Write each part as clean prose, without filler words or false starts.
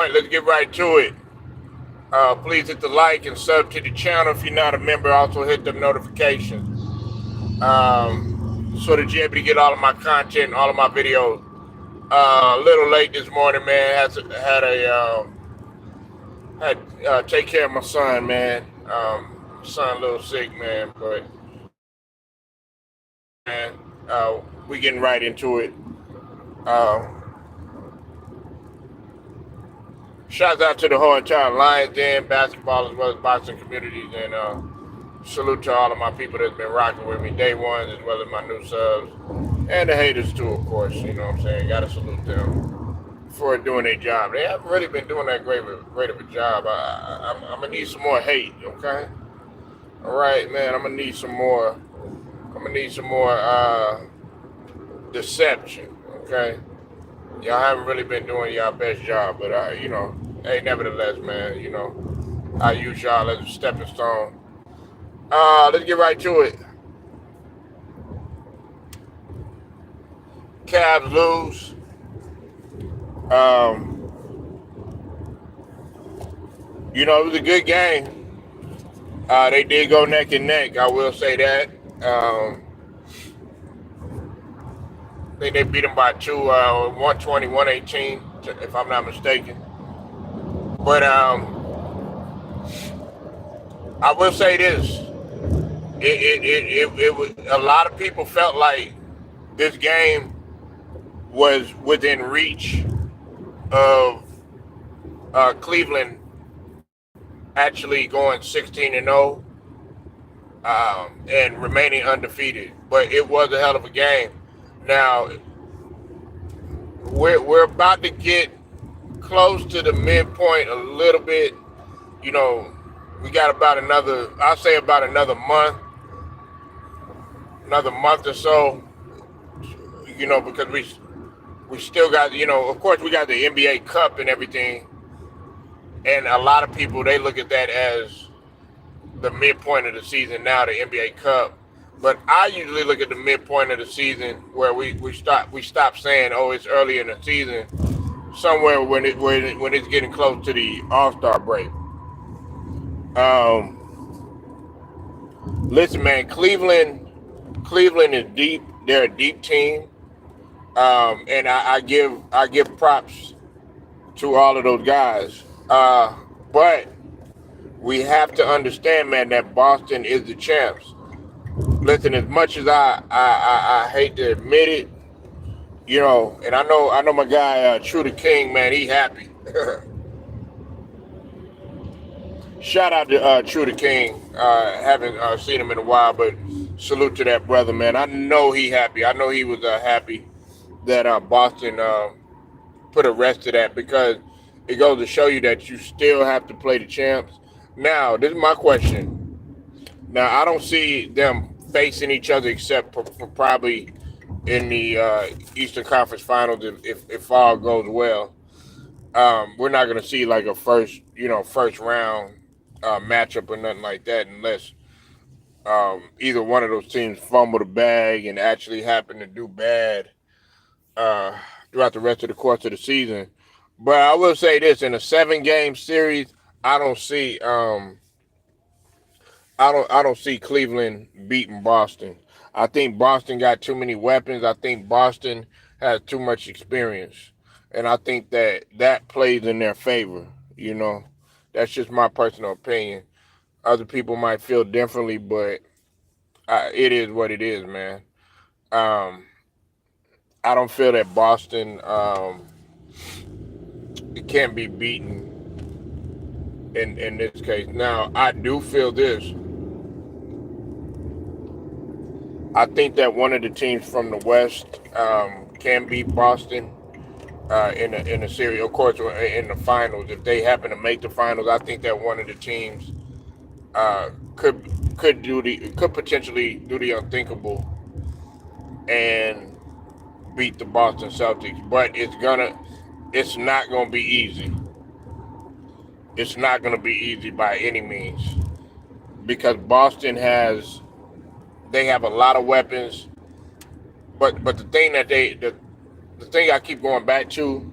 All right, let's get right to it. Please hit the like and sub to the channel if you're not a member. Also hit the notifications so that you're able to get all of my content, all of my videos. A little late this morning, man. Had take care of my son, man. Son a little sick, man, but man, we getting right into it. Uh, Shouts out to the whole entire Lions Den, basketball as well as boxing communities, and salute to all of my people that's been rocking with me day one, as well as my new subs and the haters too, of course. You know what I'm saying? Got to salute them for doing their job. They haven't really been doing that great of a job. I'm gonna need some more hate, okay? All right, man. I'm gonna need some more. I'm gonna need some more deception, okay? Y'all haven't really been doing y'all best job, but hey, nevertheless, man, I use y'all as a stepping stone. Let's get right to it. Cavs lose. It was a good game. They did go neck and neck. I will say that. I think they beat them by 120, 118, if I'm not mistaken. But I will say this: it was a lot of people felt like this game was within reach of Cleveland actually going 16-0 and remaining undefeated. But it was a hell of a game. Now we're about to get close to the midpoint a little bit. We got about I'll say about another month or so. Because we still got, of course we got the NBA Cup and everything, and a lot of people, they look at that as the midpoint of the season now, the NBA Cup. But I usually look at the midpoint of the season where we stop saying, oh, it's early in the season, somewhere when it's getting close to the All-Star break. Listen, man, Cleveland is deep. They're a deep team. And I give props to all of those guys. But we have to understand, man, that Boston is the champs. Listen, as much as I hate to admit it, and I know my guy True the King, man, he happy. Shout out to True the King. Haven't seen him in a while, but salute to that brother, man. I know he happy. I know he was happy that Boston put a rest to that, because it goes to show you that you still have to play the champs. Now, this is my question. Now, I don't see them facing each other except for probably in the Eastern Conference Finals if all goes well. We're not going to see like a first round matchup or nothing like that, unless either one of those teams fumble the bag and actually happen to do bad throughout the rest of the course of the season. But I will say this: in a 7-game series, I don't see I don't see Cleveland beating Boston. I think Boston got too many weapons. I think Boston has too much experience, and I think that plays in their favor. That's just my personal opinion. Other people might feel differently, but it is what it is, man. Um, I don't feel that Boston it can't be beaten in this case. Now, I do feel this. I think that one of the teams from the West can beat Boston in the series. Of course, in the finals, if they happen to make the finals, I think that one of the teams could potentially do the unthinkable and beat the Boston Celtics. But it's not gonna be easy. It's not gonna be easy by any means, because Boston they have a lot of weapons. But the thing that the thing I keep going back to,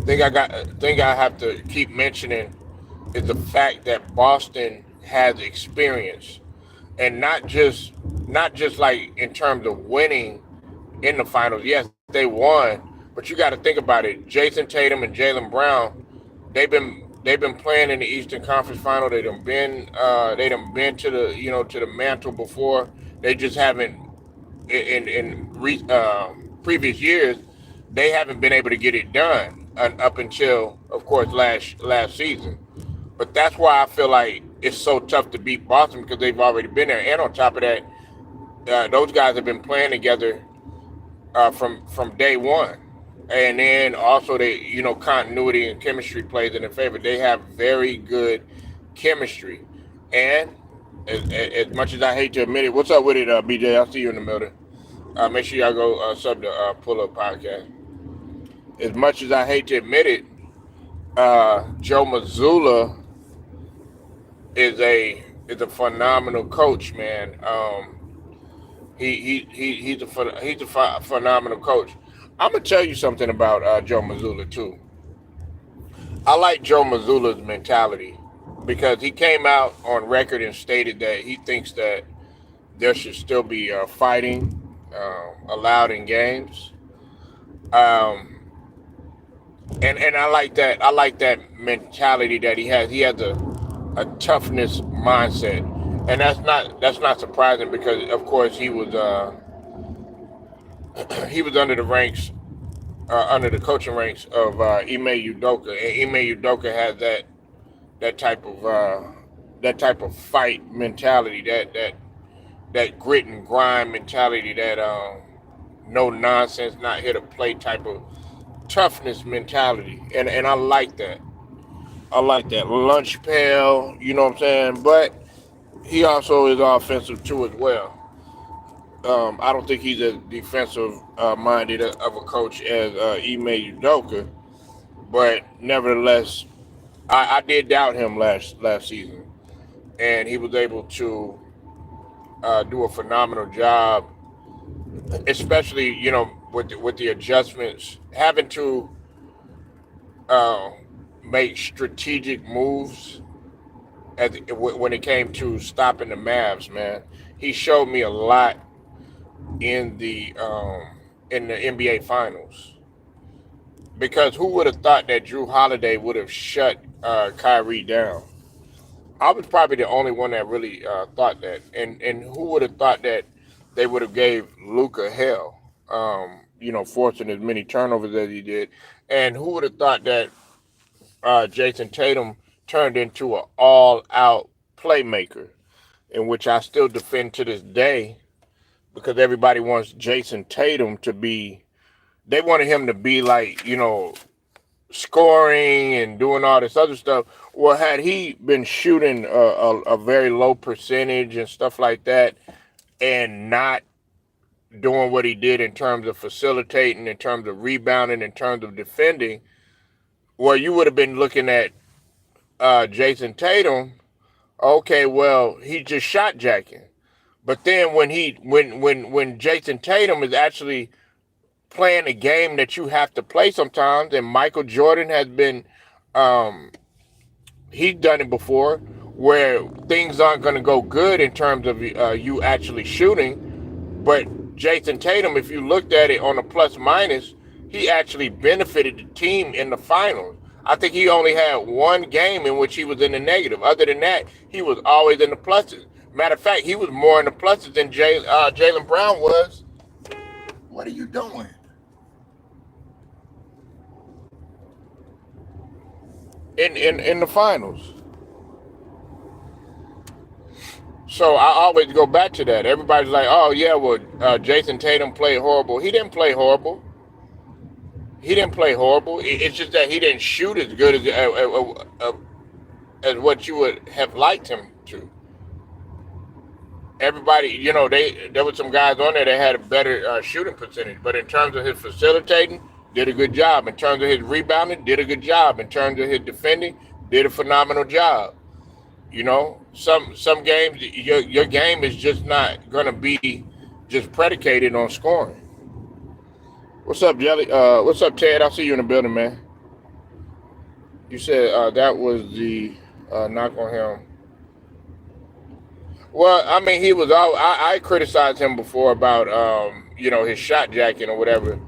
Thing I have to keep mentioning is the fact that Boston has experience, and not just like in terms of winning in the finals. Yes, they won, but you got to think about it. Jason Tatum and Jaylen Brown, they've been playing in the Eastern Conference Final. They done been to the to the mantle before. They just haven't in previous years. They haven't been able to get it done up until, of course, last season. But that's why I feel like it's so tough to beat Boston because they've already been there. And on top of that, those guys have been playing together from day one. And then also continuity and chemistry plays in their favor. They have very good chemistry. And as much as I hate to admit it, what's up with it, BJ? I'll see you in the middle. Make sure y'all go sub the Pull Up Podcast. As much as I hate to admit it, Joe Mazzulla is a phenomenal coach, man. He's a phenomenal coach. I'm gonna tell you something about Joe Mazzulla too. I like Joe Mazzulla's mentality because he came out on record and stated that he thinks that there should still be fighting allowed in games. Um, and I like that. I like that mentality that he has. He has a toughness mindset, and that's not surprising because of course he was under the ranks under the coaching ranks of Ime Udoka, and Ime Udoka has that type of fight mentality, that grit and grind mentality, that no nonsense, not here to play type of toughness mentality, and I like that. I like that lunch pail, you know what I'm saying? But he also is offensive too as well. I don't think he's as defensive minded of a coach as Ime Udoka, but nevertheless, I did doubt him last season, and he was able to do a phenomenal job, especially with the adjustments, having to uh, make strategic moves when it came to stopping the Mavs. Man, he showed me a lot in the NBA Finals, because who would have thought that Drew Holiday would have shut Kyrie down? I was probably the only one that really thought that, and who would have thought that they would have gave Luka hell, forcing as many turnovers as he did, and who would have thought that Jason Tatum turned into an all-out playmaker, in which I still defend to this day, because everybody wants Jason Tatum to be, they wanted him to be like, scoring and doing all this other stuff. Well, had he been shooting a very low percentage and stuff like that, and not doing what he did in terms of facilitating, in terms of rebounding, in terms of defending, well, you would have been looking at Jason Tatum. Okay, well, he just shot jacking. But then when Jason Tatum is actually playing a game that you have to play sometimes, and Michael Jordan has been, he's done it before, where things aren't going to go good in terms of you actually shooting. But Jason Tatum, if you looked at it on a plus minus, he actually benefited the team in the finals. I think he only had one game in which he was in the negative. Other than that, he was always in the pluses. Matter of fact, he was more in the pluses than Jaylen Brown was. What are you doing? In the finals. So I always go back to that. Everybody's like, oh yeah, well, Jason Tatum played horrible. He didn't play horrible. It's just that he didn't shoot as good as what you would have liked him to. Everybody, there were some guys on there that had a better shooting percentage, but in terms of his facilitating, did a good job. In terms of his rebounding, did a good job. In terms of his defending, did a phenomenal job. Some games, your game is just not gonna be just predicated on scoring. What's up, Jelly? What's up, Ted? I'll see you in the building, man. You said that was the knock on him. Well, I mean, he was all. I criticized him before about his shot jacking or whatever.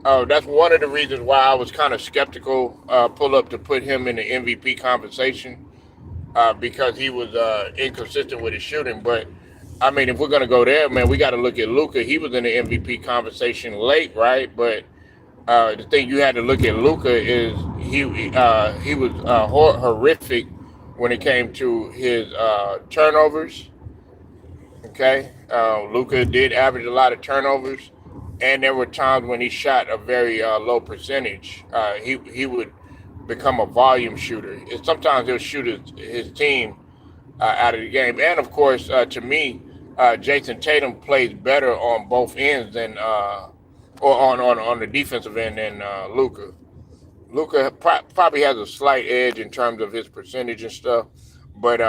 That's one of the reasons why I was kind of skeptical. Pull up to put him in the MVP conversation because he was inconsistent with his shooting. But I mean, if we're gonna go there, man, we got to look at Luka. He was in the MVP conversation late, right? But the thing you had to look at Luka is he was horrific when it came to his turnovers. Okay, Luka did average a lot of turnovers, and there were times when he shot a very low percentage. He would become a volume shooter. And sometimes he'll shoot his team out of the game. And of course, to me, Jason Tatum plays better on both ends than or on the defensive end than Luka. Luka probably has a slight edge in terms of his percentage and stuff, but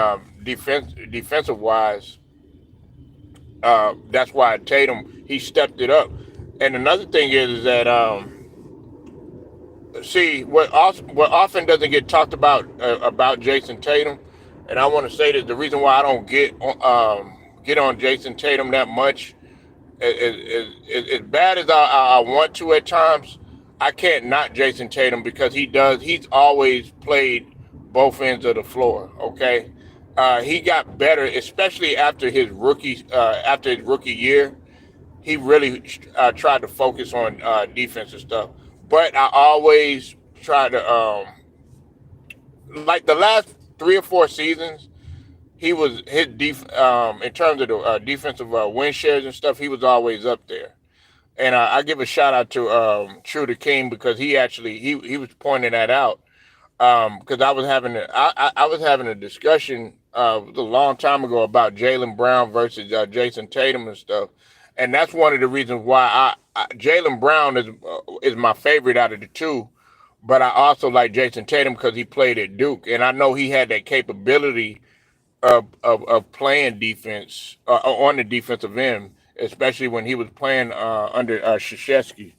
defensive wise, that's why Tatum he stepped it up. And another thing is that see what often doesn't get talked about Jason Tatum, and I want to say that the reason why I don't get on Jason Tatum that much, as bad as I want to at times, I can't knock Jason Tatum because he's always played both ends of the floor. Okay, he got better, especially after his rookie year. He really tried to focus on defense and stuff. But I always try to like the last 3 or 4 seasons, he was in terms of the defensive win shares and stuff. He was always up there. And I give a shout out to True the King because he was pointing that out because I was having a discussion a long time ago about Jaylen Brown versus Jason Tatum and stuff, and that's one of the reasons why Jaylen Brown is my favorite out of the two, but I also like Jason Tatum because he played at Duke, and I know he had that capability of playing defense on the defensive end, especially when he was playing under Krzyzewski.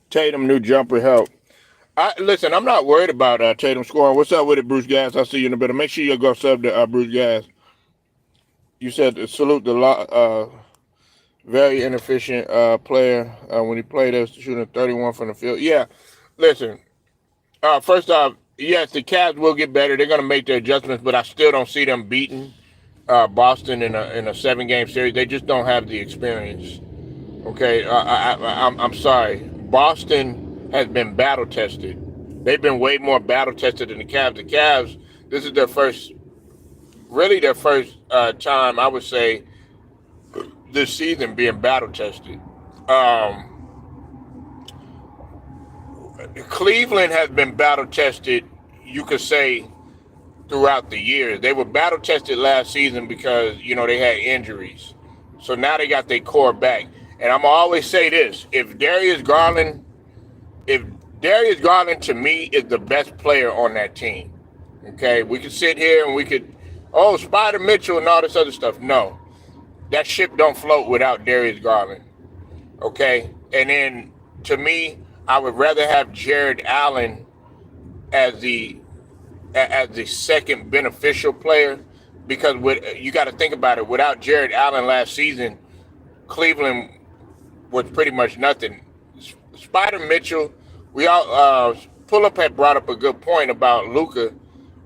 Tatum new jumper help. Listen, I'm not worried about Tatum scoring. What's up with it, Bruce Gas? I'll see you in a bit. Make sure you go sub to Bruce Gas. You said salute the very inefficient player when he played us shooting 31 from the field. Yeah, listen. First off, yes, the Cavs will get better. They're going to make their adjustments, but I still don't see them beating Boston in a 7-game series. They just don't have the experience. Okay, I'm sorry. Boston has been battle tested. They've been way more battle tested than the Cavs. The Cavs, this is their first time, I would say, this season being battle tested. Cleveland has been battle tested, you could say, throughout the year. They were battle tested last season because, they had injuries. So now they got their core back. And I'm going to always say this. If Darius Garland to me is the best player on that team, okay, we could sit here and we could, Spider Mitchell and all this other stuff. No, that ship don't float without Darius Garland, okay? And then to me, I would rather have Jared Allen as the second beneficial player because you got to think about it. Without Jared Allen last season, Cleveland was pretty much nothing. Spider Mitchell, we all Pull Up had brought up a good point about Luka.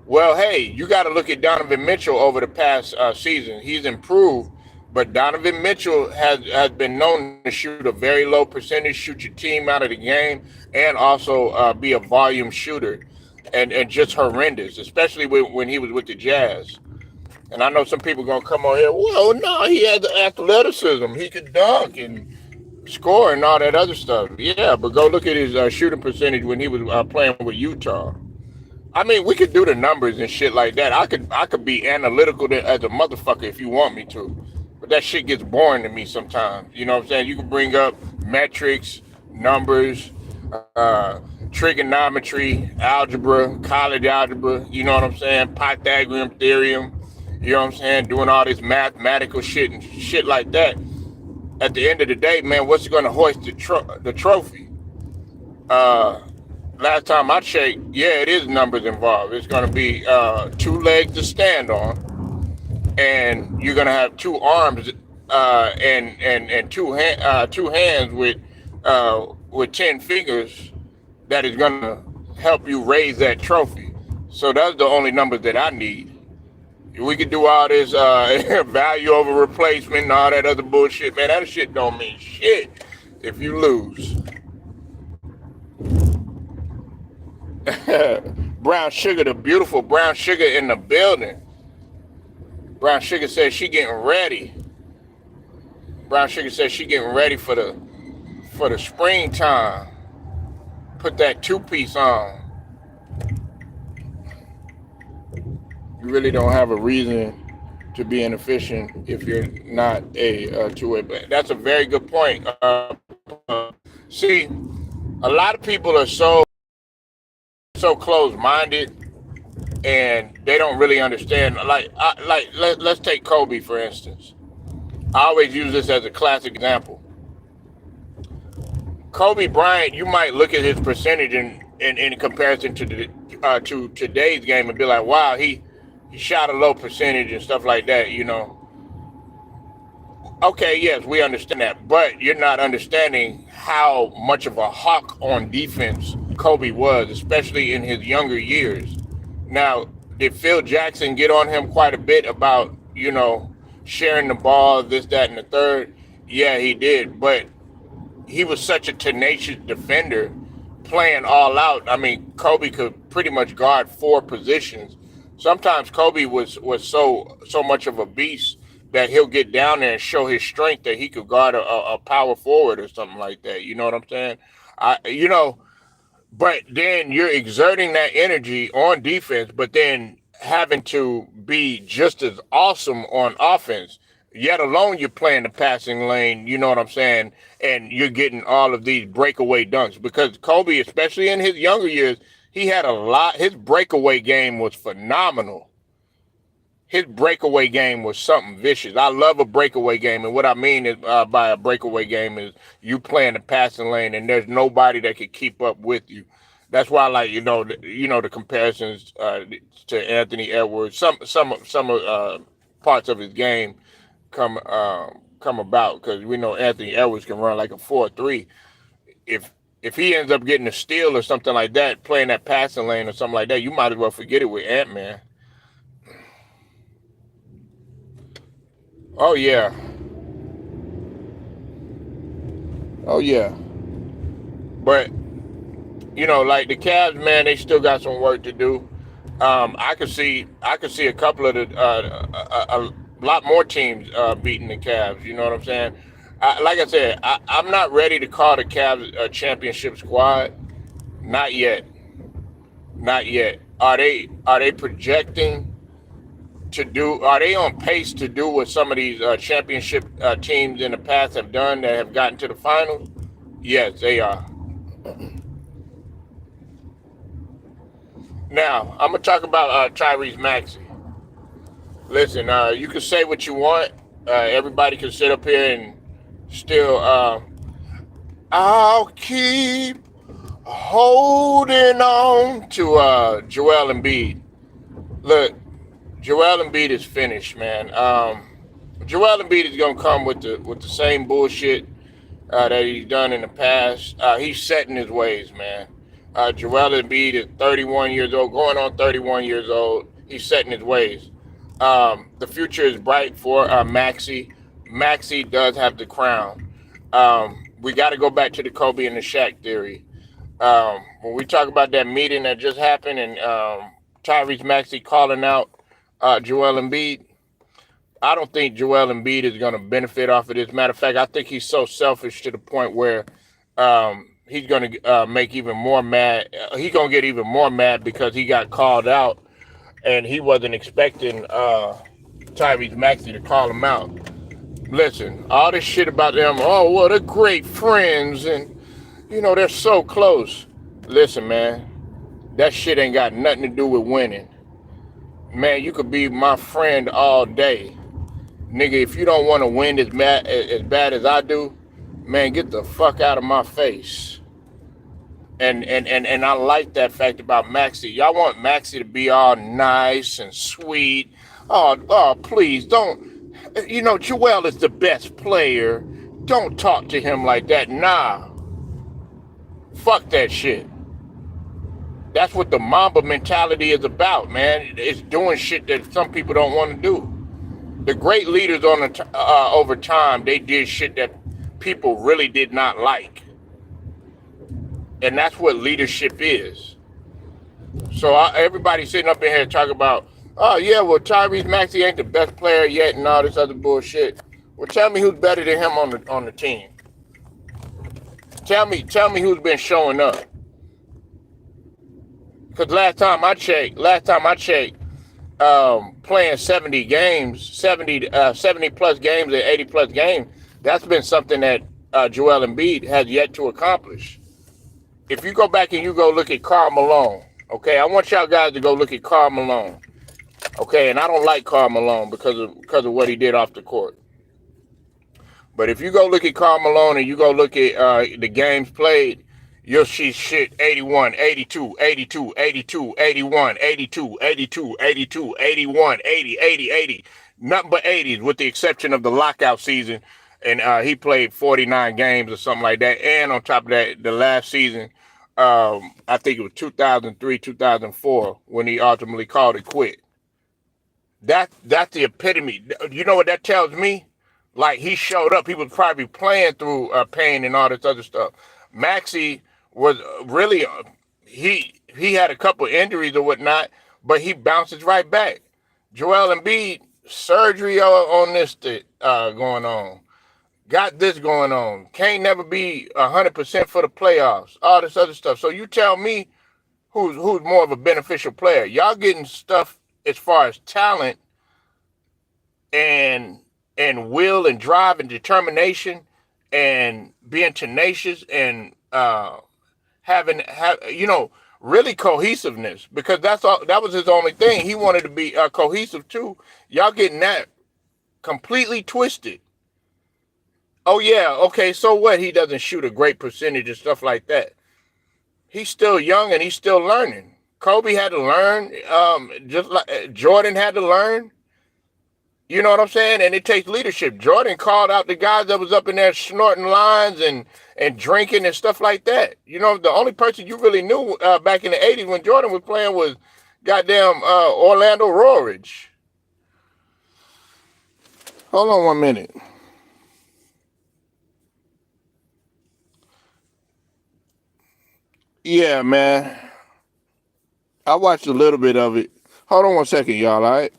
Well, hey, you got to look at Donovan Mitchell over the past season. He's improved, but Donovan Mitchell has been known to shoot a very low percentage, shoot your team out of the game, and also be a volume shooter, and just horrendous, especially when he was with the Jazz. And I know some people going to come on here, well, no, he had the athleticism. He could dunk and score and all that other stuff. Yeah, but go look at his shooting percentage when he was playing with Utah. I mean, we could do the numbers and shit like that. I could be analytical as a motherfucker if you want me to. But that shit gets boring to me sometimes. You know what I'm saying? You can bring up metrics, numbers, trigonometry, algebra, college algebra, you know what I'm saying? Pythagorean theorem, you know what I'm saying? Doing all this mathematical shit and shit like that. at the end of the day, man, what's going to hoist the trophy? Uh, Last time I checked, yeah, it is numbers involved. It's going to be two legs to stand on, and you're going to have two arms and two hands with 10 fingers that is going to help you raise that trophy. So that's the only numbers that I need. We could do all this value over replacement and all that other bullshit, man. That shit don't mean shit if you lose. Brown Sugar, the beautiful Brown Sugar in the building. Brown Sugar says she getting ready. Brown Sugar says she getting ready for the springtime. Put that two-piece on. You really don't have a reason to be inefficient if you're not a two-way player. That's a very good point. See, a lot of people are so close-minded, and they don't really understand. Let's take Kobe for instance. I always use this as a classic example. Kobe Bryant, you might look at his percentage in comparison to today's game and be like, wow, he shot a low percentage and stuff like that, you know. Okay, yes, we understand that, but you're not understanding how much of a hawk on defense Kobe was, especially in his younger years. Now, did Phil Jackson get on him quite a bit about, you know, sharing the ball, this, that, and the third? Yeah, he did, but he was such a tenacious defender, playing all out. I mean, Kobe could pretty much guard four positions. Sometimes Kobe was so much of a beast that he'll get down there and show his strength that he could guard a power forward or something like that. You know what I'm saying? But then you're exerting that energy on defense, but then having to be just as awesome on offense. Yet alone you're playing the passing lane, you know what I'm saying? And you're getting all of these breakaway dunks. Because Kobe, especially in his younger years, he had a lot. His breakaway game was phenomenal. His breakaway game was something vicious. I love a breakaway game, and what I mean is by a breakaway game is you playing the passing lane, and there's nobody that can keep up with you. That's why I like the comparisons to Anthony Edwards. Some parts of his game come about because we know Anthony Edwards can run like a 4.3. If he ends up getting a steal or something like that, playing that passing lane or something like that, you might as well forget it with Ant-Man. Oh yeah. Oh yeah. But like the Cavs, man, they still got some work to do. I could see a couple of a lot more teams beating the Cavs. You know what I'm saying? Like I said, I'm not ready to call the Cavs a championship squad. Not yet. Not yet. Are they projecting to do? Are they on pace to do what some of these championship teams in the past have done that have gotten to the finals? Yes, they are. Now, I'm going to talk about Tyrese Maxey. Listen, you can say what you want. Everybody can sit up here and still, I'll keep holding on to Joel Embiid. Look, Joel Embiid is finished, man. Joel Embiid is going to come with the same bullshit that he's done in the past. He's set in his ways, man. Joel Embiid is 31 years old, going on 31 years old. He's set in his ways. The future is bright for Maxey. Maxey does have the crown. We got to go back to the Kobe and the Shaq theory. When we talk about that meeting that just happened and Tyrese Maxey calling out Joel Embiid, I don't think Joel Embiid is going to benefit off of this. Matter of fact, I think he's so selfish to the point where he's going to make even more mad. He's going to get even more mad because he got called out and he wasn't expecting Tyrese Maxey to call him out. Listen, all this shit about them, oh, well, they're great friends and, they're so close. Listen, man, that shit ain't got nothing to do with winning. Man, you could be my friend all day. Nigga, if you don't want to win as bad as I do, man, get the fuck out of my face. And I like that fact about Maxey. Y'all want Maxey to be all nice and sweet. Oh, please don't. You know, Joel is the best player. Don't talk to him like that. Nah, fuck that shit. That's what the Mamba mentality is about, man. It's doing shit that some people don't want to do. The great leaders over time, they did shit that people really did not like. And that's what leadership is. So everybody sitting up in here talking about, oh yeah, well Tyrese Maxey ain't the best player yet and all this other bullshit. Well, tell me who's better than him on the team. Tell me who's been showing up. Because last time I checked, playing 70 games, 70 plus games and 80 plus games, that's been something that Joel Embiid has yet to accomplish. If you go back and you go look at Karl Malone, okay, I want y'all guys to go look at Karl Malone, okay, and I don't like Karl Malone because of what he did off the court. But if you go look at Karl Malone and you go look at the games played, you'll see shit 81, 82, 82, 82, 81, 82, 82, 82, 81, 80, 80, 80. Nothing but 80s with the exception of the lockout season. And he played 49 games or something like that. And on top of that, the last season, I think it was 2003, 2004, when he ultimately called it quit. That's the epitome. You know what that tells me? Like, he showed up. He was probably playing through pain and all this other stuff. Maxey was really, he had a couple injuries or whatnot, but he bounces right back. Joel Embiid, surgery on this going on. Got this going on. Can't never be 100% for the playoffs. All this other stuff. So you tell me who's more of a beneficial player. Y'all getting stuff as far as talent and will and drive and determination and being tenacious and having really cohesiveness, because that was his only thing. He wanted to be cohesive too. Y'all getting that completely twisted. Oh yeah, okay, so what? He doesn't shoot a great percentage and stuff like that. He's still young and he's still learning. Kobe had to learn, just like Jordan had to learn. You know what I'm saying? And it takes leadership. Jordan called out the guys that was up in there snorting lines and drinking and stuff like that. You know, the only person you really knew back in the 80s when Jordan was playing was goddamn Orlando Roridge. Hold on 1 minute. Yeah, man. I watched a little bit of it. Hold on 1 second, y'all, all right?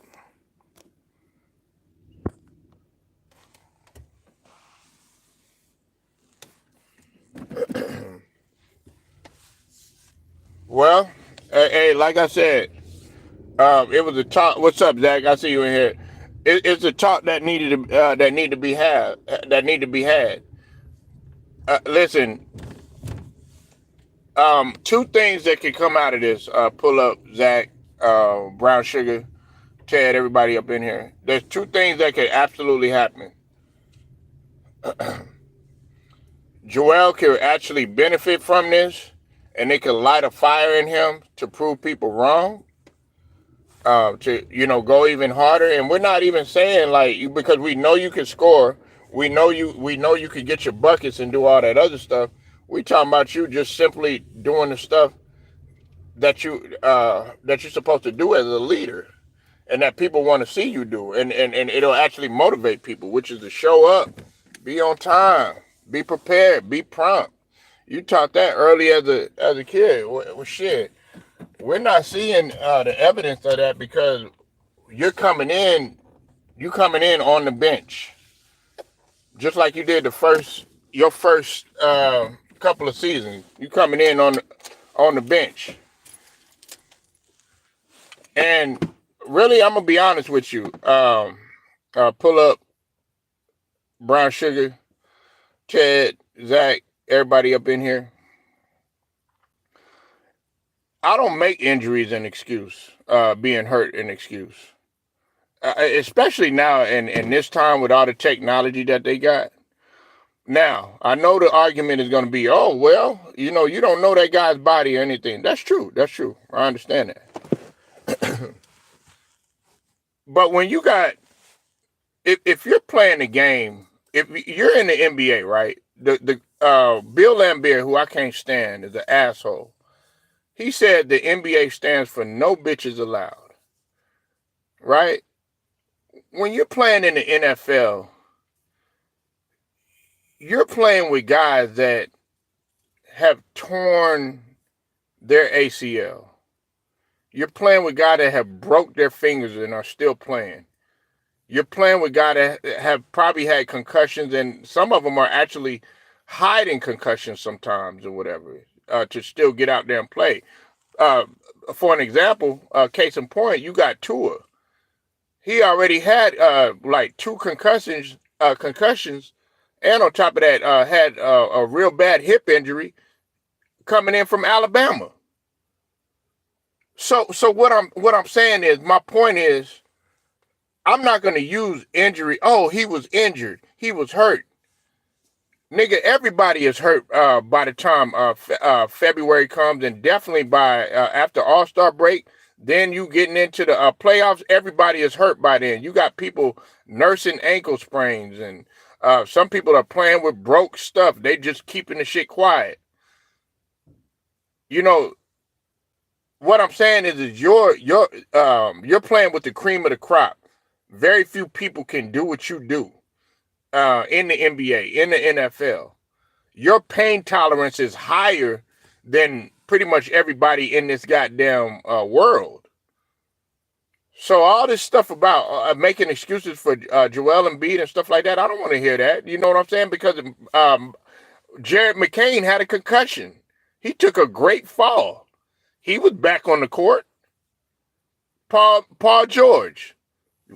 Well, hey, like I said, it was a talk. What's up, Zach? I see you in here. It's a talk that needed to be had. Listen, two things that can come out of this. Pull up, Zach, Brown Sugar, Ted, everybody up in here. There's two things that could absolutely happen. Joel could actually benefit from this, and they could light a fire in him to prove people wrong. To go even harder, and we're not even saying like, because we know you can score, we know you can get your buckets and do all that other stuff. We talking about you just simply doing the stuff that you're supposed to do as a leader, and that people want to see you do, and it'll actually motivate people, which is to show up, be on time, be prepared, be prompt. You taught that early as a kid. Well, shit. We're not seeing the evidence of that because you're coming in on the bench, just like you did your first couple of seasons. You coming in on the bench, and really, I'm gonna be honest with you. Pull up, Brown Sugar, Ted, Zach, everybody up in here. I don't make injuries an excuse, being hurt an excuse. especially now in this time with all the technology that they got. Now, I know the argument is going to be, oh, well, you don't know that guy's body or anything. That's true. That's true. I understand that. But when you got, if you're playing the game, if you're in the NBA, right? The Bill Laimbeer, who I can't stand, is an asshole. He said the NBA stands for no bitches allowed, right? When you're playing in the NFL, you're playing with guys that have torn their ACL. You're playing with guys that have broke their fingers and are still playing. You're playing with guys that have probably had concussions, and some of them are actually hiding concussions sometimes or whatever to still get out there and play. For an example, case in point, you got Tua. He already had like two concussions, and on top of that, had a real bad hip injury coming in from Alabama. So what I'm saying is, my point is, I'm not going to use injury. Oh, he was injured. He was hurt. Nigga, everybody is hurt by the time February comes, and definitely by after All-Star break. Then you getting into the playoffs, everybody is hurt by then. You got people nursing ankle sprains, and some people are playing with broke stuff. They just keeping the shit quiet. What I'm saying is you're playing with the cream of the crop. Very few people can do what you do in the NBA, in the NFL. Your pain tolerance is higher than pretty much everybody in this goddamn world. So all this stuff about making excuses for Joel Embiid and stuff like that, I don't want to hear that. You know what I'm saying? Because Jared McCain had a concussion. He took a great fall. He was back on the court. Paul George.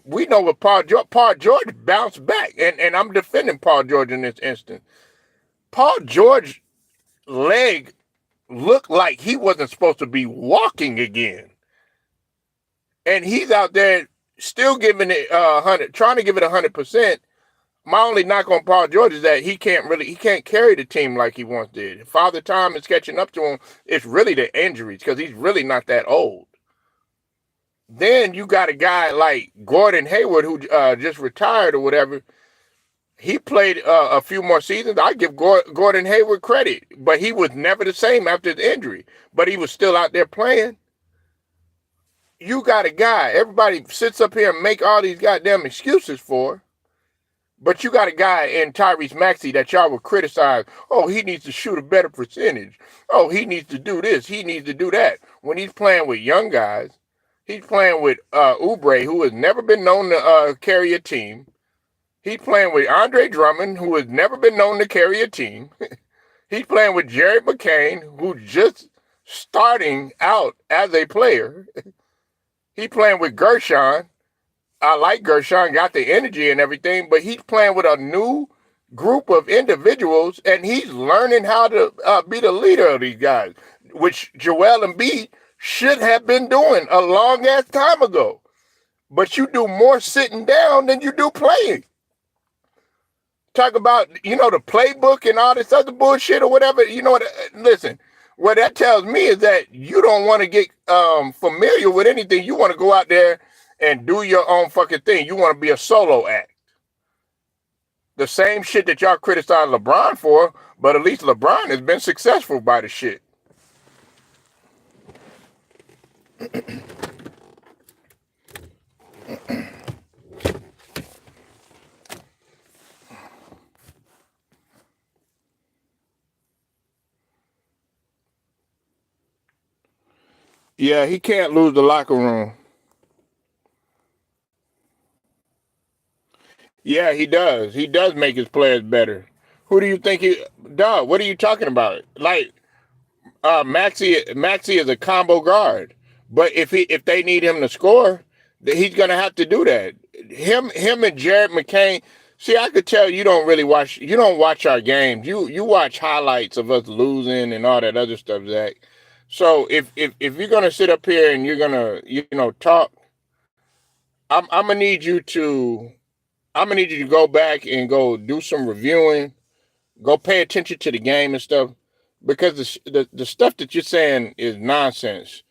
We know what Paul George bounced back, and I'm defending Paul George in this instance. Paul George's leg looked like he wasn't supposed to be walking again, and he's out there still giving it 100, trying to give it 100%. My only knock on Paul George is that he can't carry the team like he once did. Father Time is catching up to him. It's really the injuries, because he's really not that old. Then you got a guy like Gordon Hayward, who just retired or whatever. He played a few more seasons. I give Gordon Hayward credit, but he was never the same after the injury. But he was still out there playing. You got a guy, everybody sits up here and make all these goddamn excuses for, but you got a guy in Tyrese Maxey that y'all would criticize. Oh, he needs to shoot a better percentage. Oh, he needs to do this. He needs to do that. When he's playing with young guys. He's playing with Oubre, who has never been known to carry a team. He's playing with Andre Drummond, who has never been known to carry a team. He's playing with Jared McCain, who's just starting out as a player. He's playing with Gershon. I like Gershon, got the energy and everything, but he's playing with a new group of individuals, and he's learning how to be the leader of these guys, which Joel Embiid should have been doing a long ass time ago. But you do more sitting down than you do playing. Talk about, the playbook and all this other bullshit or whatever. Listen, what that tells me is that you don't want to get familiar with anything. You want to go out there and do your own fucking thing. You want to be a solo act. The same shit that y'all criticize LeBron for, but at least LeBron has been successful by the shit. Yeah, he can't lose the locker room. Yeah, he does. He does make his players better. Who do you think dog, what are you talking about? Like, Maxey is a combo guard. But if they need him to score, he's gonna have to do that. Him and Jared McCain. See, I could tell you don't watch our games. You watch highlights of us losing and all that other stuff, Zach. So if you're gonna sit up here and you're gonna talk, I'm gonna need you to go back and go do some reviewing, go pay attention to the game and stuff, because the stuff that you're saying is nonsense.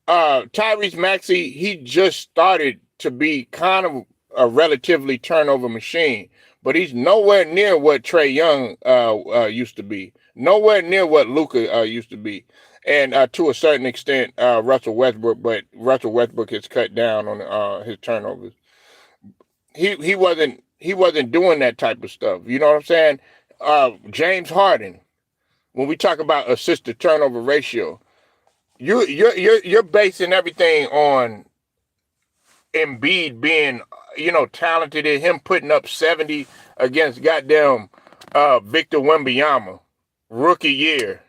Tyrese Maxey, he just started to be kind of a relatively turnover machine, but he's nowhere near what Trae Young used to be. Nowhere near what Luka used to be, and to a certain extent, Russell Westbrook. But Russell Westbrook has cut down on his turnovers. He wasn't doing that type of stuff. You know what I'm saying? James Harden. When we talk about assist to turnover ratio, you're basing everything on Embiid being, talented, and him putting up 70 against goddamn Victor Wembanyama, rookie year.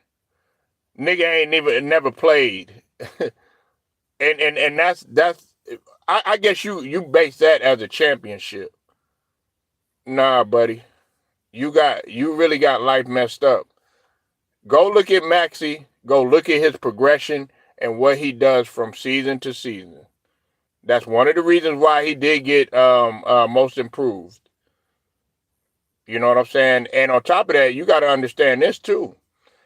Nigga ain't never played. and that's I guess you base that as a championship. Nah, buddy. You really got life messed up. Go look at Maxey, go look at his progression and what he does from season to season. That's one of the reasons why he did get most improved. You know what I'm saying? And on top of that, you got to understand this too.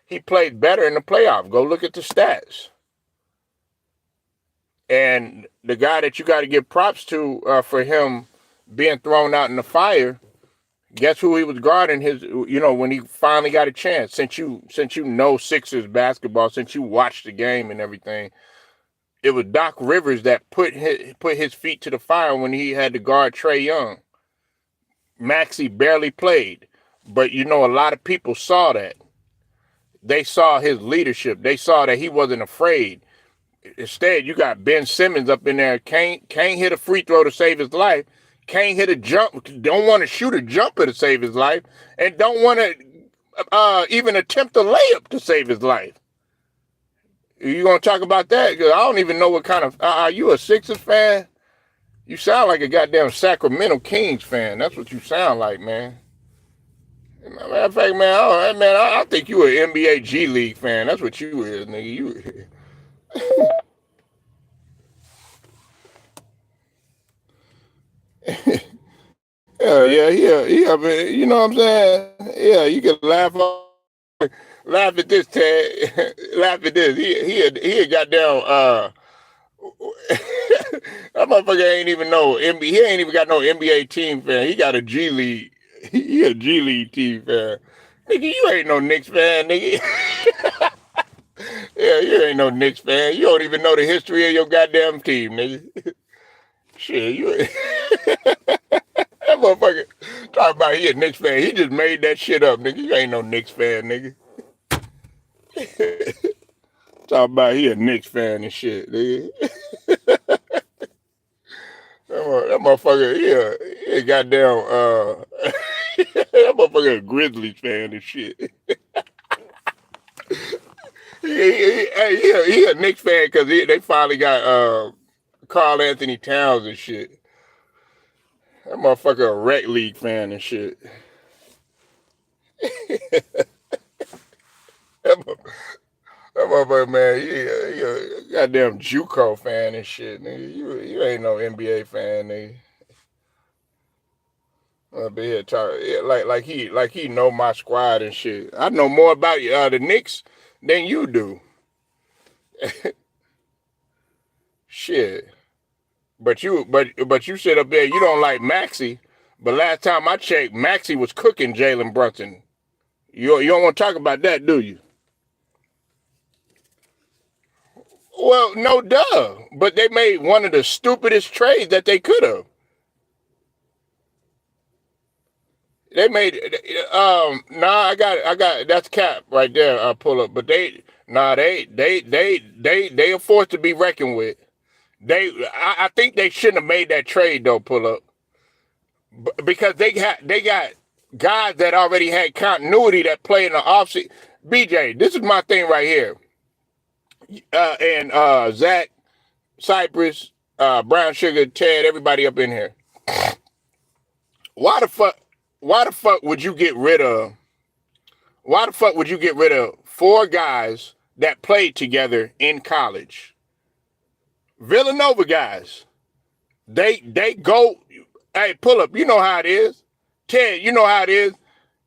He played better in the playoffs. Go look at the stats. And the guy that you got to give props to for him being thrown out in the fire, guess who he was guarding when he finally got a chance? Since you know Sixers basketball, since you watched the game and everything, it was Doc Rivers that put his feet to the fire when he had to guard Trae Young. Maxey barely played, but a lot of people saw that. They saw his leadership. They saw that he wasn't afraid. Instead, you got Ben Simmons up in there, can't hit a free throw to save his life, can't hit a jump, don't want to shoot a jumper to save his life, and don't want to even attempt a layup to save his life. You gonna talk about that? Because I don't even know what kind of. Are you a Sixers fan? You sound like a goddamn Sacramento Kings fan. That's what you sound like, man. Matter of fact, man, I think you an NBA G League fan. That's what you is, nigga. You. Yeah. Man, you know what I'm saying? Yeah, you can laugh at this, Ted. Laugh at this. He had got down. That motherfucker ain't even no NBA. He ain't even got no NBA team fan. He got a G League. He a G League team fan. Nigga, you ain't no Knicks fan, nigga. Yeah, you ain't no Knicks fan. You don't even know the history of your goddamn team, nigga. Shit, you. That motherfucker talking about he a Knicks fan. He just made that shit up, nigga. You ain't no Knicks fan, nigga. Talking about he a Knicks fan and shit, nigga. That motherfucker, he a goddamn, that motherfucker a Grizzlies fan and shit. He a Knicks fan because they finally got Carl Anthony Towns and shit. That motherfucker a rec league fan and shit. That motherfucker, man, he a goddamn JUCO fan and shit, nigga. You ain't no NBA fan, nigga. I'll be here talking like he know my squad and shit. I know more about the Knicks than you do. Shit. But you sit up there, you don't like Maxey. But last time I checked, Maxey was cooking Jalen Brunson. You don't want to talk about that, do you? Well, no duh. But they made one of the stupidest trades that they could have. They made I got that's cap right there. I pull up, but they are forced to be reckoned with. I think they shouldn't have made that trade though. Pull up because they got guys that already had continuity that play in the offseason. BJ, this is my thing right here, and Zach, Cypress, Brown Sugar, Ted, everybody up in here. Why the fuck? Why the fuck would you get rid of? Why the fuck would you get rid of 4 guys that played together in college? Villanova guys. They go, hey, pull up, you know how it is. Ted, you know how it is.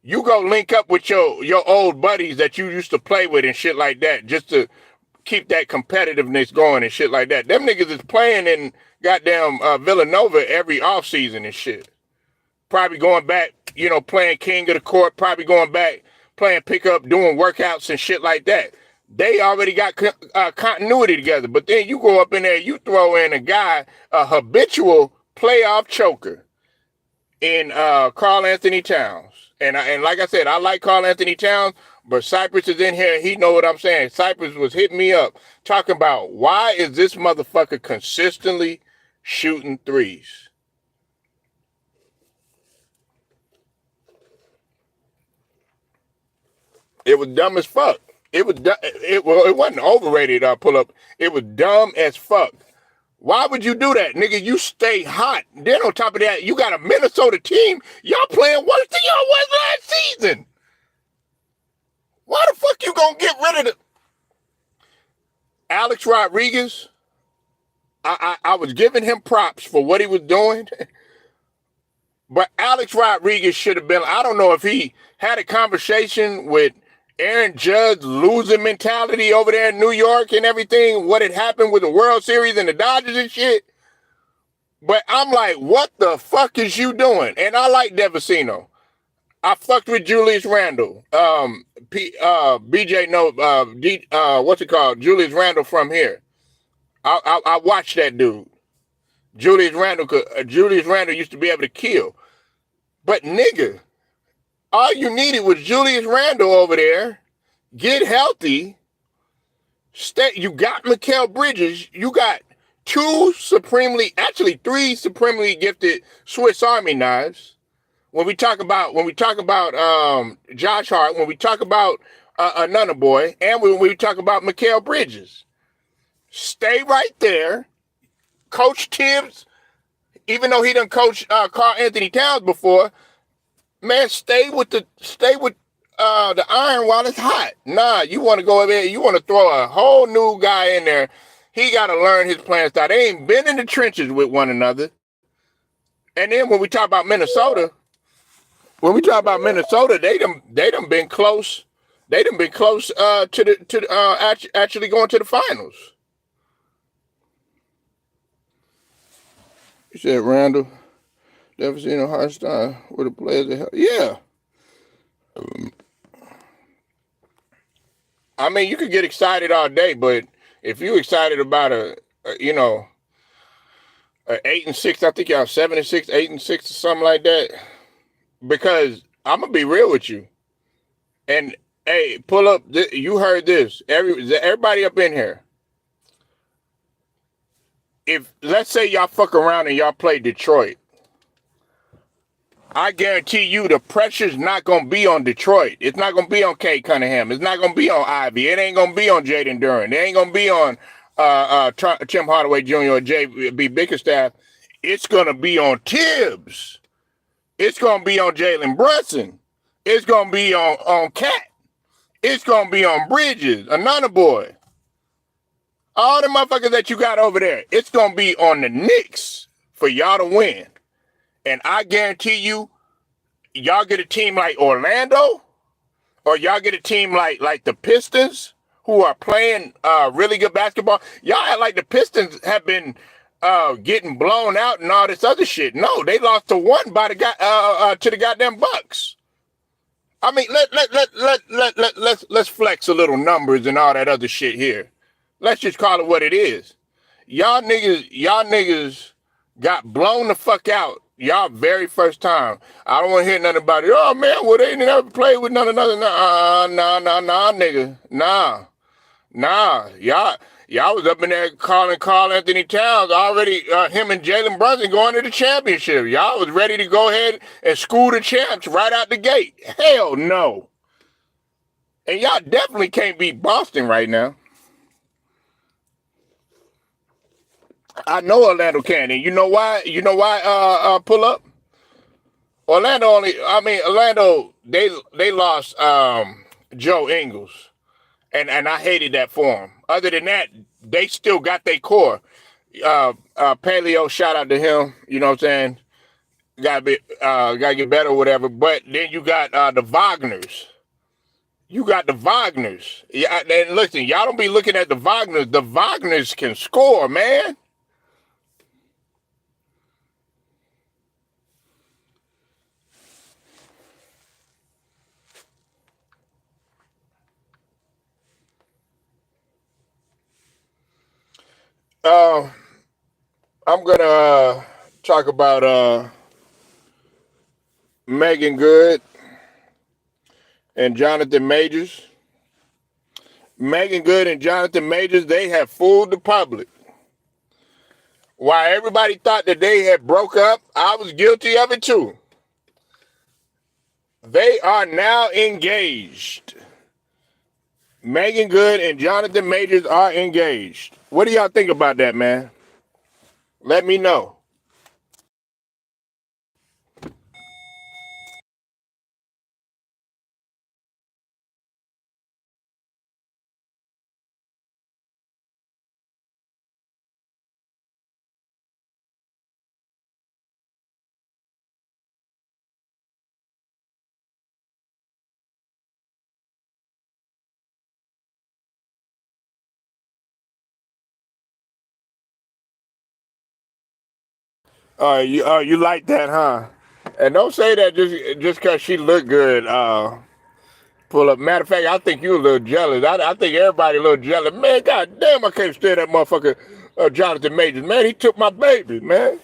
You go link up with your old buddies that you used to play with and shit like that, just to keep that competitiveness going and shit like that. Them niggas is playing in goddamn Villanova every offseason and shit. Probably going back, playing king of the court, probably going back, playing pickup, doing workouts and shit like that. They already got continuity together. But then you go up in there, you throw in a guy, a habitual playoff choker in Karl Anthony Towns. And like I said, I like Karl Anthony Towns, but Cypress is in here. He know what I'm saying. Cypress was hitting me up talking about, why is this motherfucker consistently shooting threes? It was dumb as fuck. It wasn't overrated, pull up. It was dumb as fuck. Why would you do that, nigga? You stay hot. Then on top of that, you got a Minnesota team. Y'all playing worse than y'all was last season. Why the fuck you gonna get rid of the Alex Rodriguez? I was giving him props for what he was doing. But Alex Rodriguez should have been, I don't know if he had a conversation with Aaron Judge's losing mentality over there in New York and everything, what had happened with the World Series and the Dodgers and shit. But I'm like, what the fuck is you doing? And I like Devicino. I fucked with Julius Randle. BJ, what's it called? Julius Randle from here. I watched that dude. Julius Randle used to be able to kill. But nigga, all you needed was Julius Randle over there. Get healthy. You got Mikal Bridges. You got three supremely gifted Swiss Army knives. When we talk about Josh Hart, when we talk about Another Boy, and when we talk about Mikal Bridges, stay right there. Coach Tibbs, even though he done coached Karl Anthony Towns before, man, stay with the iron while it's hot. Nah, you want to go over there, you want to throw a whole new guy in there. He got to learn his playing style. They ain't been in the trenches with one another. And then when we talk about Minnesota, they done been close. They done been close to actually going to the finals. You said Randall, Devicino, Hartstein, were the players that helped. Yeah. I mean, you could get excited all day, but if you're excited about a 8-6, I think y'all 7-6, 8-6, or something like that. Because I'm gonna be real with you, and hey, pull up. You heard this. Everybody up in here. If let's say y'all fuck around and y'all play Detroit, I guarantee you the pressure's not gonna be on Detroit. It's not gonna be on Kate Cunningham. It's not gonna be on Ivy. It ain't gonna be on Jaden Duran. It ain't gonna be on Tim Hardaway Jr. or J.B. Bickerstaff. It's gonna be on Tibbs. It's gonna be on Jalen Brunson. It's gonna be on Cat. It's gonna be on Bridges, Another Boy. All the motherfuckers that you got over there, it's going to be on the Knicks for y'all to win. And I guarantee you, y'all get a team like Orlando, or y'all get a team like the Pistons, who are playing really good basketball. Y'all act like the Pistons have been getting blown out and all this other shit. No, they lost to one by to the goddamn Bucks. I mean, let's flex a little numbers and all that other shit here. Let's just call it what it is. Y'all niggas got blown the fuck out. Y'all very first time. I don't want to hear nothing about it. Oh man, well they never played with none another. Nah, nigga. Nah. Y'all was up in there calling Karl Anthony Towns already. Him and Jalen Brunson going to the championship. Y'all was ready to go ahead and school the champs right out the gate. Hell no. And y'all definitely can't beat Boston right now. I know Orlando can, and you know why? Pull up. Orlando, they lost Joe Ingles, and I hated that for them. Other than that, they still got their core. Paleo, shout out to him. You know what I'm saying? Gotta get better or whatever. But then you got the Wagners. You got the Wagners. Yeah, and listen, y'all don't be looking at the Wagners. The Wagners can score, man. Uh, I'm gonna talk about Megan Good and Jonathan Majors. Megan Good and Jonathan Majors, they have fooled the public. While everybody thought that they had broke up, I was guilty of it too. They are now engaged. Megan Good and Jonathan Majors are engaged. What do y'all think about that, man? Let me know. You like that, huh? And don't say that just cause she looked good. Pull up. Matter of fact, I think you a little jealous. I think everybody a little jealous. Man, god damn, I can't stand that motherfucker Jonathan Majors. Man, he took my baby, man.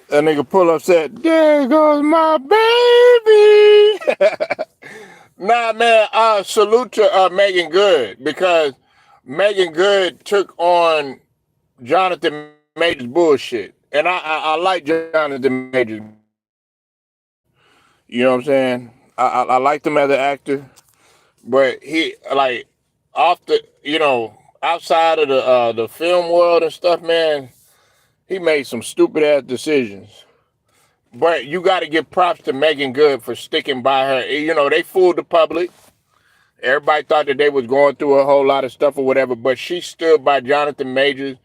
That nigga pull up said, "There goes my baby." Nah, man. Salute to Megan Good because Megan Good took on Jonathan Majors bullshit, and I like Jonathan Majors. You know what I'm saying? I liked him as an actor, but he like off the outside of the film world and stuff, man. He made some stupid ass decisions. But you got to give props to Megan Good for sticking by her. You know, they fooled the public. Everybody thought that they was going through a whole lot of stuff or whatever, but she stood by Jonathan Majors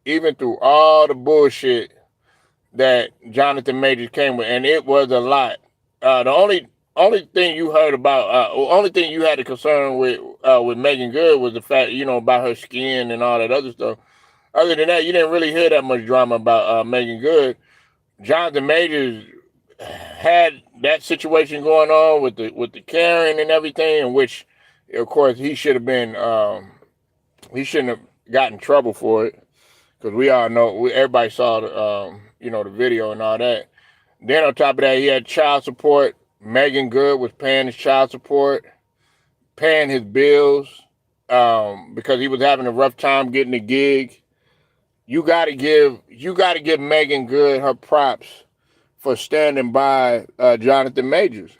even through all the bullshit that Jonathan Majors came with, and it was a lot. The only thing you heard about, only thing you had a concern with Megan Good was the fact, about her skin and all that other stuff. Other than that, you didn't really hear that much drama about Megan Good. Jonathan Majors had that situation going on with the Karen and everything, in which, of course, he should have been he shouldn't have gotten in trouble for it because we all know everybody saw the video and all that. Then on top of that, he had child support. Megan Good was paying his child support, paying his bills because he was having a rough time getting a gig. You gotta give Megan Good her props for standing by Jonathan Majors.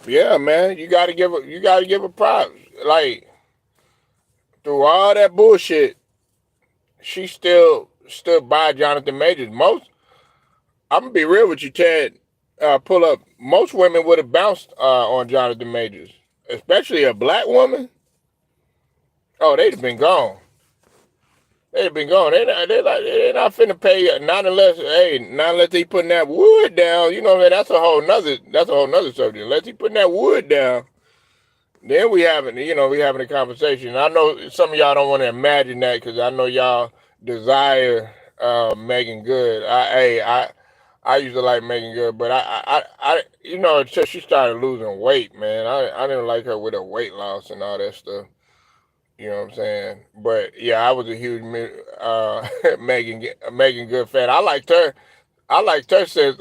Yeah, man, you gotta give her props. Like through all that bullshit, she still stood by Jonathan Majors. I'm gonna be real with you, Ted. Pull up. Most women would have bounced on Jonathan Majors, especially a black woman. Oh, they'd have been gone. They'd have been gone. They not finna pay you, not unless he putting that wood down. You know what I mean? That's a whole nother subject. Unless he putting that wood down, then we having a conversation. I know some of y'all don't want to imagine that because I know y'all desire Megan Good. I used to like Megan Good, but until she started losing weight, man, I didn't like her with her weight loss and all that stuff. You know what I'm saying? But yeah, I was a huge Megan Good fan. I liked her. I liked her since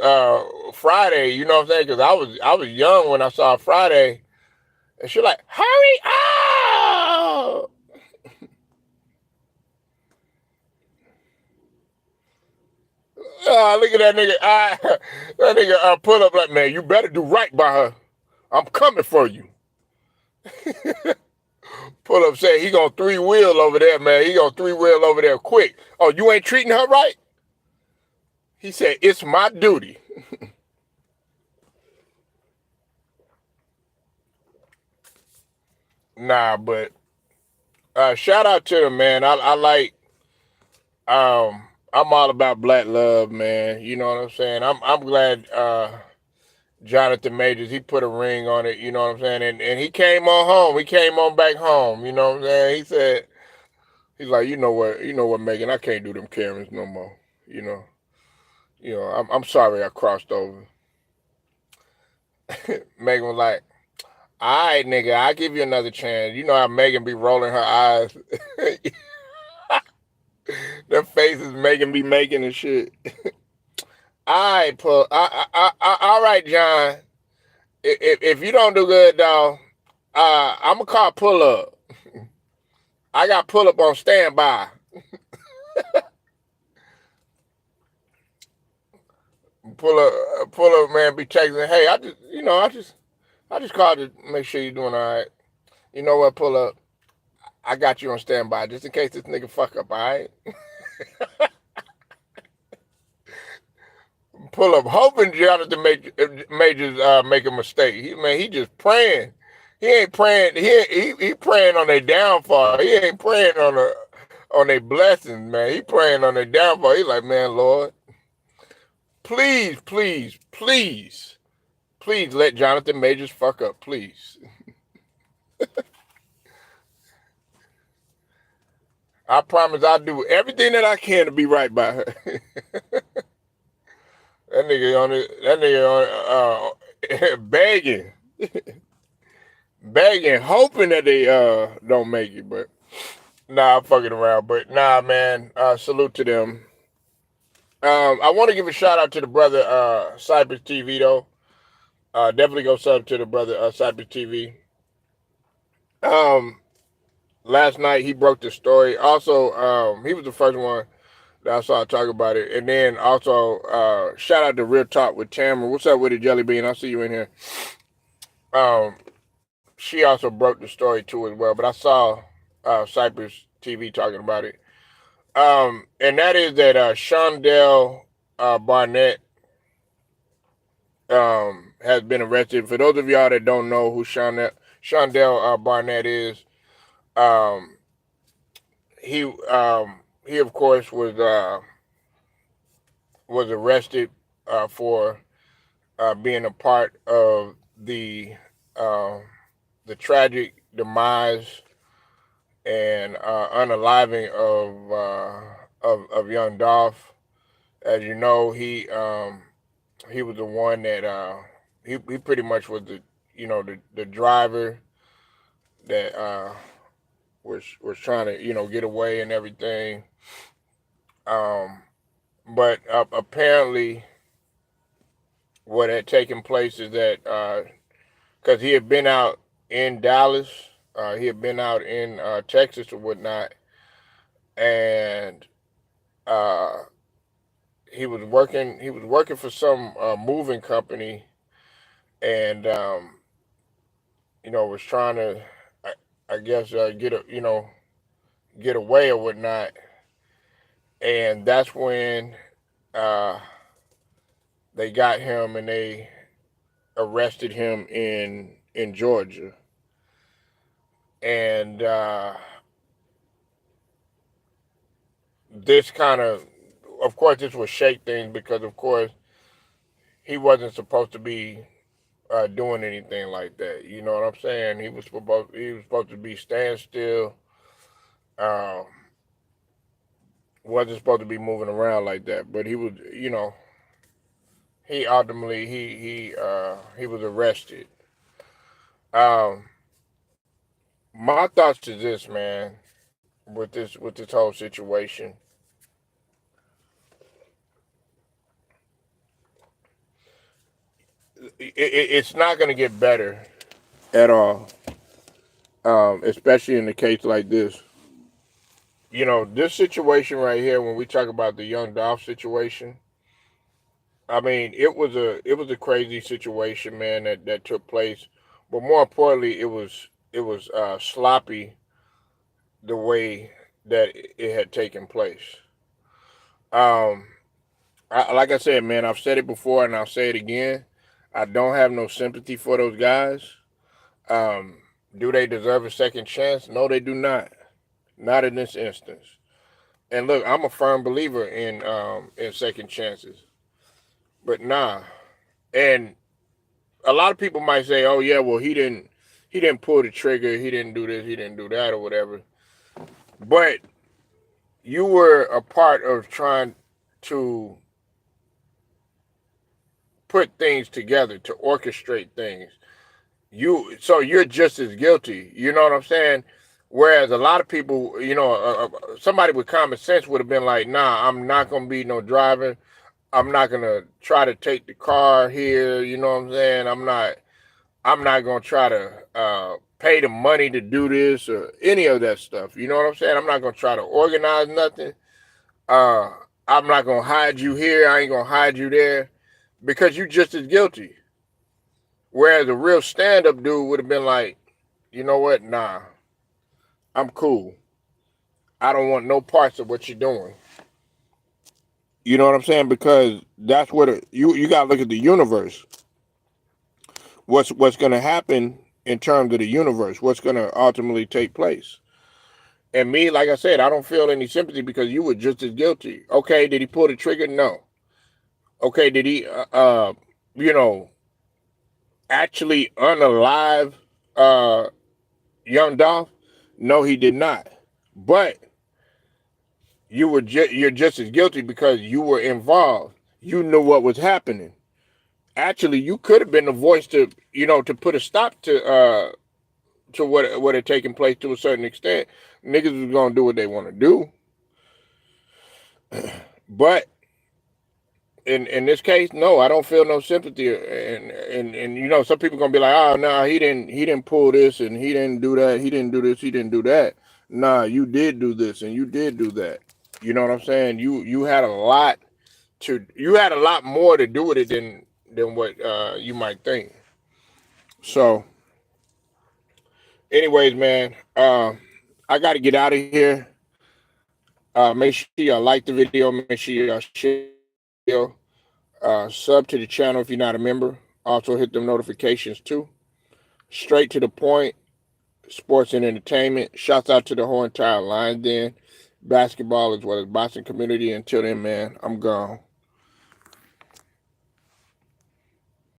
Friday. You know what I'm saying? Because I was young when I saw Friday, and she like, hurry up! Look at that nigga. That nigga pull up like, man, you better do right by her. I'm coming for you. Pull up say he gonna three wheel over there, man. He gonna three wheel over there quick. Oh, you ain't treating her right? He said, it's my duty. Nah, but shout out to them, man. I like I'm all about black love, man. You know what I'm saying? I'm glad Jonathan Majors, he put a ring on it, you know what I'm saying? And he came on home. He came on back home, you know what I'm saying? He said, he's like, you know what, Megan, I can't do them Karens no more. You know. I'm sorry I crossed over. Megan was like, all right, nigga, I'll give you another chance. You know how Megan be rolling her eyes. The faces Megan be making and shit. All right, all right, John. If you don't do good, dog, I'm gonna call pull up. I got pull up on standby. Pull up, man. Be texting. Hey, I just called to make sure you're doing all right. You know what? Pull up. I got you on standby just in case this nigga fuck up. All right. Pull up, hoping Jonathan Majors make a mistake. He just praying. He ain't praying. He praying on their downfall. He ain't praying on their blessings, man. He praying on their downfall. He like, man, Lord, please, please, please, please let Jonathan Majors fuck up, please. I promise I'll do everything that I can to be right by her. That nigga on begging, begging, hoping that they don't make it, but nah, I'm fucking around. But nah, man, salute to them. I want to give a shout out to the brother Cypress TV though. Definitely go sub to the brother Cypress TV. Um, Last night he broke the story. Also, he was the first one that I saw talk about it. And then also, shout out to Real Talk with Tamara. What's up with it, Jelly Bean? I see you in here. Um, she also broke the story too as well. But I saw Cypress TV talking about it. And that is that Shundale Barnett has been arrested. For those of y'all that don't know who Shundale Barnett is, um, he of course was arrested for being a part of uh, the tragic demise and unaliving of young Dolph. As you know, he was the one that he pretty much was the driver that was trying to get away and everything. Um, but apparently, what had taken place is that because he had been out in Dallas, he had been out in Texas or whatnot, and uh, he was working. He was working for some moving company, and was trying to, I guess, get away or whatnot. And that's when uh, they got him and they arrested him in Georgia. And this of course, this would shake things because, of course, he wasn't supposed to be doing anything like that. You know what I'm saying? He was supposed to be standstill, uh, wasn't supposed to be moving around like that. But he was, he ultimately he was arrested. Um, my thoughts is this, man, with this whole situation. It's not going to get better at all, especially in a case like this. This situation right here, when we talk about the young Dolph situation, I mean, it was a crazy situation, man, that took place. But more importantly, it was sloppy the way that it had taken place. Um, like I said, man, I've said it before and I'll say it again. I don't have no sympathy for those guys. Um, do they deserve a second chance? No, they do not. Not in this instance. And look, I'm a firm believer in second chances. But nah. And a lot of people might say, "Oh yeah, well he didn't pull the trigger, he didn't do this, he didn't do that or whatever." But you were a part of trying to put things together, to orchestrate things. So you're just as guilty. You know what I'm saying? Whereas a lot of people, somebody with common sense would have been like, "Nah, I'm not gonna be no driver. I'm not gonna try to take the car here." You know what I'm saying? I'm not gonna try to pay the money to do this or any of that stuff. You know what I'm saying? I'm not gonna try to organize nothing. Uh, I'm not gonna hide you here. I ain't gonna hide you there because you just as guilty. Whereas a real stand-up dude would have been like, you know what? Nah, I'm cool. I don't want no parts of what you're doing. You know what I'm saying? Because that's what you got to look at the universe. What's going to happen in terms of the universe? What's going to ultimately take place? And me, like I said, I don't feel any sympathy because you were just as guilty. Okay, did he pull the trigger? No. Okay, did he, you know, actually unalive young Dolph? No, he did not. But you're just as guilty because you were involved. You knew what was happening. Actually, you could have been the voice to put a stop to what had taken place to a certain extent. Niggas was gonna do what they want to do, but in this case, no, I don't feel no sympathy. And some people gonna be like, oh no, he didn't pull this and he didn't do that, he didn't do this, he didn't do that. Nah, you did do this and you did do that. You know what I'm saying? You had a lot more to do with it than what you might think. So, anyways, man, I got to get out of here. Make sure y'all like the video. Make sure y'all share the video. Sub to the channel if you're not a member. Also hit them notifications too. Straight to the point. Sports and entertainment. Shouts out to the whole entire Lions Den, basketball as well as boxing community. Until then, man, I'm gone.